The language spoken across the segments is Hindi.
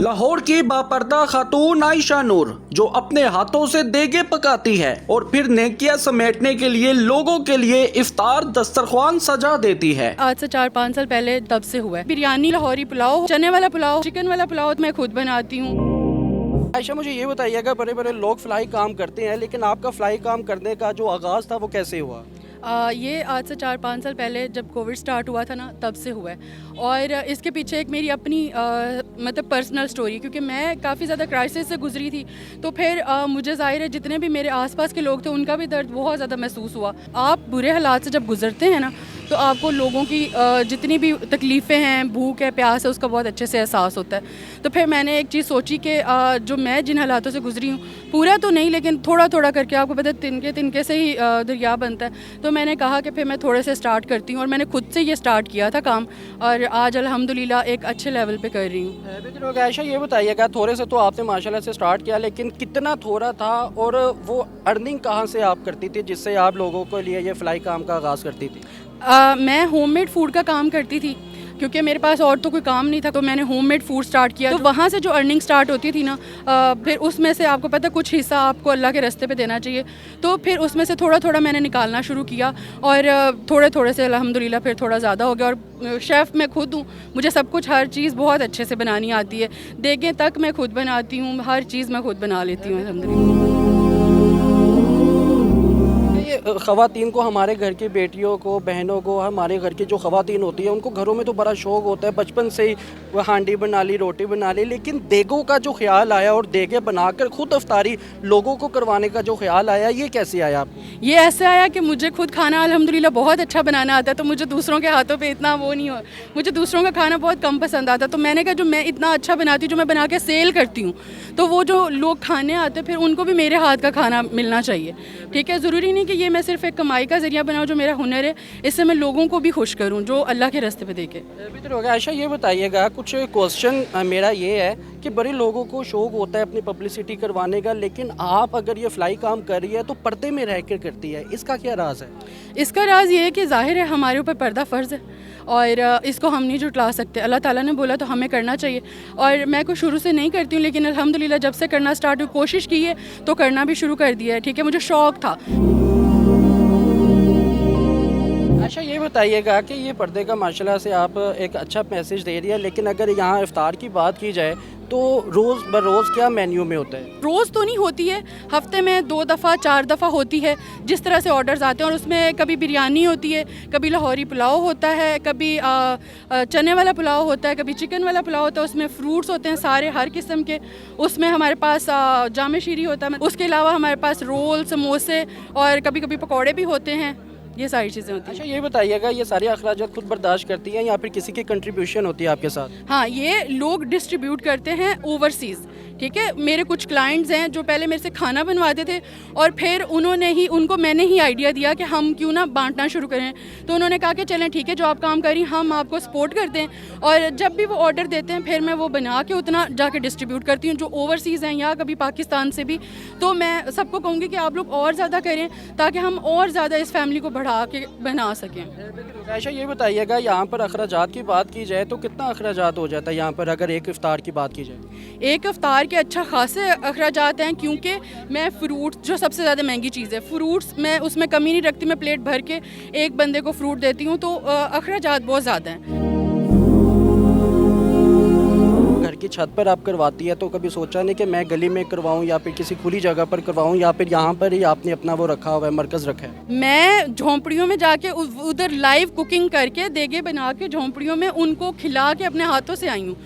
लाहौर की बापर्दा खातून आयशा नूर जो अपने हाथों से देगे पकाती है और फिर नेकियां समेटने के लिए लोगों के लिए इफ्तार दस्तरख्वान सजा देती है। आज से 4-5 साल पहले तब से हुआ है। बिरयानी, लाहौरी पुलाव, चने वाला पुलाव, चिकन वाला पुलाव मैं खुद बनाती हूँ। आयशा, मुझे ये बताइएगा, बड़े बड़े लोग फ्लाई काम करते हैं, लेकिन आपका फ्लाई काम करने का जो आगाज़ था वो कैसे हुआ? ये आज से 4-5 साल पहले जब कोविड स्टार्ट हुआ था ना, तब से हुआ है। और इसके पीछे एक मेरी अपनी मतलब पर्सनल स्टोरी, क्योंकि मैं काफ़ी ज़्यादा क्राइसिस से गुजरी थी। तो फिर मुझे ज़ाहिर है जितने भी मेरे आसपास के लोग थे उनका भी दर्द बहुत ज़्यादा महसूस हुआ। आप बुरे हालात से जब गुजरते हैं ना, तो आपको लोगों की जितनी भी तकलीफ़ें हैं, भूख है, प्यास है, उसका बहुत अच्छे से एहसास होता है। तो फिर मैंने एक चीज़ सोची कि जो मैं जिन हालातों से गुजरी हूँ, पूरा तो नहीं लेकिन थोड़ा थोड़ा करके, आपको पता है तिनके तिनके से ही दरिया बनता है। तो मैंने कहा कि फिर मैं थोड़े से स्टार्ट करती हूँ, और मैंने खुद से ये स्टार्ट किया था काम, और आज अल्हम्दुलिल्लाह एक अच्छे लेवल पे कर रही हूँ। आयशा, ये बताइएगा, थोड़े से तो आपने माशाल्लाह से स्टार्ट किया, लेकिन कितना थोड़ा था और वो अर्निंग कहाँ से आप करती थी जिससे आप लोगों के लिए ये फ्लाई काम का आगाज़ करती थी? मैं होममेड फूड का काम करती थी, क्योंकि मेरे पास और तो कोई काम नहीं था। तो मैंने होममेड फूड स्टार्ट किया। तो वहाँ से जो अर्निंग स्टार्ट होती थी ना, फिर उसमें से आपको पता कुछ हिस्सा आपको अल्लाह के रास्ते पे देना चाहिए। तो फिर उसमें से थोड़ा थोड़ा मैंने निकालना शुरू किया, और थोड़े थोड़े से अल्हम्दुलिल्लाह फिर थोड़ा ज़्यादा हो गया। और शेफ़ मैं खुद हूँ, मुझे सब कुछ, हर चीज़ बहुत अच्छे से बनानी आती है। देखें तक मैं खुद बनाती हूँ, हर चीज़ मैं खुद बना लेती हूँ अल्हम्दुलिल्लाह। ख़वातीन को, हमारे घर की बेटियों को, बहनों को, हमारे घर की जो ख़वातीन होती हैं उनको घरों में तो बड़ा शौक़ होता है, बचपन से ही वो हांडी बना ली, रोटी बना ली, लेकिन देगों का जो ख्याल आया और देगे बनाकर खुद अफ्तारी लोगों को करवाने का जो ख्याल आया, ये कैसे आया आपको? ये ऐसे आया कि मुझे खुद खाना अल्हम्दुलिल्लाह बहुत अच्छा बनाना आता है। तो मुझे दूसरों के हाथों पे इतना वो नहीं हो, मुझे दूसरों का खाना बहुत कम पसंद आता। तो मैंने कहा जो मैं इतना अच्छा बनाती हूँ, जो मैं बना के सेल करती हूँ, तो वो जो लोग खाने आते फिर उनको भी मेरे हाथ का खाना मिलना चाहिए। ठीक है, ज़रूरी नहीं कि ये मैं सिर्फ एक कमाई का ज़रिया बनाऊँ। जो मेरा हुनर है, इससे मैं लोगों को भी खुश करूँ जो अल्लाह के रास्ते पे देखे। बेहतर होगा। आयशा, ये बताइएगा, कुछ क्वेश्चन मेरा ये है कि बड़े लोगों को शौक़ होता है अपनी पब्लिसिटी करवाने का, लेकिन आप अगर ये फ्लाई काम कर रही है तो पर्दे में रह कर करती है, इसका क्या राज है? इसका राज ये है कि ज़ाहिर है हमारे ऊपर पर्दा फ़र्ज़ है, और इसको हम नहीं जुटला सकते। अल्लाह ताला ने बोला तो हमें करना चाहिए। और मैं कुछ शुरू से नहीं करती हूँ, लेकिन अल्हम्दुलिल्लाह जब से करना स्टार्ट हुई, कोशिश की है तो करना भी शुरू कर दिया है। ठीक है, मुझे शौक़ था। अच्छा, ये बताइएगा कि ये पर्दे का माशाल्लाह से आप एक अच्छा मैसेज दे रही है, लेकिन अगर यहाँ इफ्तार की बात की जाए तो रोज़ बरोज़ क्या मेन्यू में होता है? रोज़ तो नहीं होती है, हफ्ते में 2 दफ़ा 4 दफ़ा होती है, जिस तरह से ऑर्डर्स आते हैं। और उसमें कभी बिरयानी होती है, कभी लाहौरी पुलाव होता है, कभी चने वाला पुलाव होता है, कभी चिकन वाला पुलाव होता है। उसमें फ्रूट्स होते हैं सारे हर किस्म के। उसमें हमारे पास जामे शीरी होता है। उसके अलावा हमारे पास रोल, समोसे और कभी कभी पकौड़े भी होते हैं। ये सारी चीज़ें होती हैं। अच्छा, ये बताइएगा, ये सारे अखराजात खुद बर्दाश्त करती हैं या फिर किसी की कंट्रीब्यूशन होती है आपके साथ? हाँ, ये लोग डिस्ट्रीब्यूट करते हैं ओवरसीज़। ठीक है, मेरे कुछ क्लाइंट्स हैं जो पहले मेरे से खाना बनवाते थे, और फिर उनको मैंने ही आइडिया दिया कि हम क्यों ना बांटना शुरू करें। तो उन्होंने कहा कि चलें ठीक है, जो आप काम करें हम आपको सपोर्ट करते हैं। और जब भी वो ऑर्डर देते हैं, फिर मैं वो बना के उतना जाके डिस्ट्रीब्यूट करती हूँ। जो ओवरसीज़ हैं या कभी पाकिस्तान से भी, तो मैं सबको कहूँगी कि आप लोग और ज़्यादा करें, ताकि हम और ज़्यादा इस फैमिली को बढ़ा के बना सकें। अच्छा, ये बताइएगा, यहाँ पर अखराजात की बात की जाए तो कितना अखराजात हो जाता है यहाँ पर, अगर एक इफ्तार की बात की जाए? एक इफ्तार के अच्छा खासे अखराजात हैं, क्योंकि मैं फ्रूट, जो सबसे ज़्यादा महंगी चीज़ है फ्रूट्स, मैं उसमें कमी नहीं रखती। मैं प्लेट भर के एक बंदे को फ्रूट देती हूँ, तो अखराजात बहुत ज़्यादा हैं। घर की छत पर आप करवाती है, तो कभी सोचा नहीं कि मैं गली में करवाऊँ या फिर किसी खुली जगह पर करवाऊँ, या फिर यहाँ पर ही आपने अपना वो रखा हुआ है, मरकज़ रखा है? मैं झोंपड़ियों में जाके उधर लाइव कुकिंग करके, देगे बना के झोंपड़ियों में उनको खिला के अपने हाथों से आई हूँ,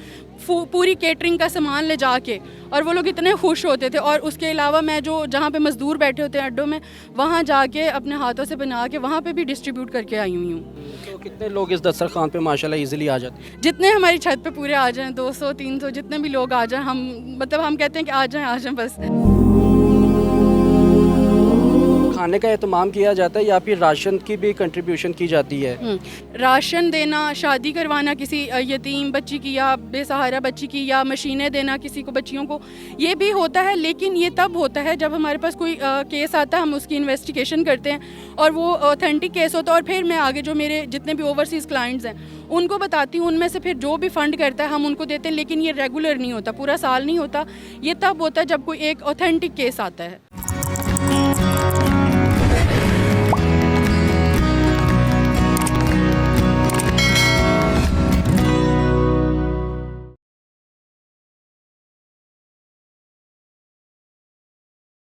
पूरी केटरिंग का सामान ले जाके, और वो लोग इतने खुश होते थे। और उसके अलावा मैं जो जहाँ पे मज़दूर बैठे होते हैं अड्डों में, वहाँ जाके अपने हाथों से बना के वहाँ पे भी डिस्ट्रीब्यूट करके आई हुई हूँ। तो कितने लोग इस दस्तरखान पे माशाल्लाह इजीली आ जाते हैं? जितने हमारी छत पे पूरे आ जाएं, 200-300 जितने भी लोग आ जाएं, हम कहते हैं कि आ जाएं बस। खाने का एहतमाम किया जाता है या फिर राशन की भी कंट्रीब्यूशन की जाती है? राशन देना, शादी करवाना किसी यतीम बच्ची की या बेसहारा बच्ची की, या मशीनें देना किसी को, बच्चियों को, ये भी होता है। लेकिन ये तब होता है जब हमारे पास कोई केस आता है, हम उसकी इन्वेस्टिगेशन करते हैं और वो ऑथेंटिक केस होता है, और फिर मैं आगे जो मेरे जितने भी ओवरसीज़ क्लाइंट्स हैं उनको बताती हूँ, उनमें से फिर जो भी फंड करता है हम उनको देते हैं, लेकिन ये रेगुलर नहीं होता, पूरा साल नहीं होता, ये तब होता है जब कोई एक ऑथेंटिक केस आता है।